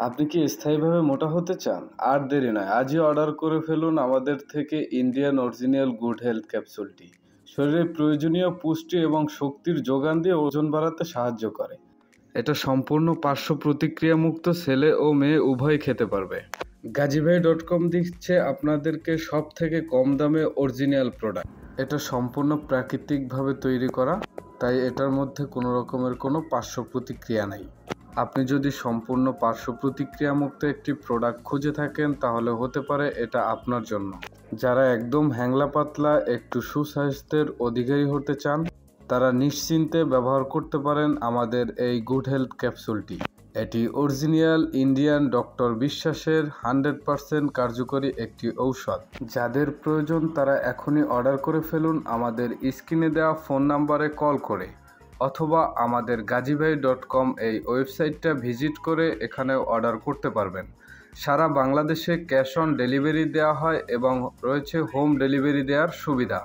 আপনি কি স্থায়ীভাবে মোটা হতে চান? আর দেরি নয়, আজই অর্ডার করে ফেলুন আমাদের থেকে ইন্ডিয়ান অরিজিনাল গুড হেলথ ক্যাপসুলটি। শরীরে প্রয়োজনীয় পুষ্টি এবং শক্তির যোগান দিয়ে ওজন বাড়াতে সাহায্য করে। এটা সম্পূর্ণ পার্শ্ব প্রতিক্রিয়া মুক্ত, ছেলে ও মেয়ে উভয় খেতে পারবে। গাজীভাই.com দিচ্ছে আপনাদেরকে সব থেকে কম দামে অরিজিনাল প্রোডাক্ট। এটা সম্পূর্ণ প্রাকৃতিকভাবে তৈরি করা, তাই এটার মধ্যে কোনো রকমের কোনো পার্শ্ব প্রতিক্রিয়া নাই। আপনি যদি সম্পূর্ণ পার্শ্ব প্রতিক্রিয়া মুক্ত একটি প্রোডাক্ট খুঁজে থাকেন তাহলে হতে পারে এটা আপনার জন্য। যারা একদম হ্যাংলা পাতলা একটু সুস্বাস্থ্যের অধিকারী হতে চান তারা নিশ্চিন্তে ব্যবহার করতে পারেন আমাদের এই গুড হেলথ ক্যাপসুলটি। এটি অরিজিনাল ইন্ডিয়ান ডক্টর বিশ্বাসের 100% কার্যকরী একটি ঔষধ। যাদের প্রয়োজন তারা এখনই অর্ডার করে ফেলুন আমাদের স্ক্রিনে দেওয়া ফোন নাম্বারে কল করে, অথবা আমাদের গাজীভাই.com এই ওয়েবসাইটটা ভিজিট করে এখানে অর্ডার করতে পারবেন। সারা বাংলাদেশে ক্যাশ অন ডেলিভারি দেওয়া হয় এবং রয়েছে হোম ডেলিভারি দেওয়ার সুবিধা।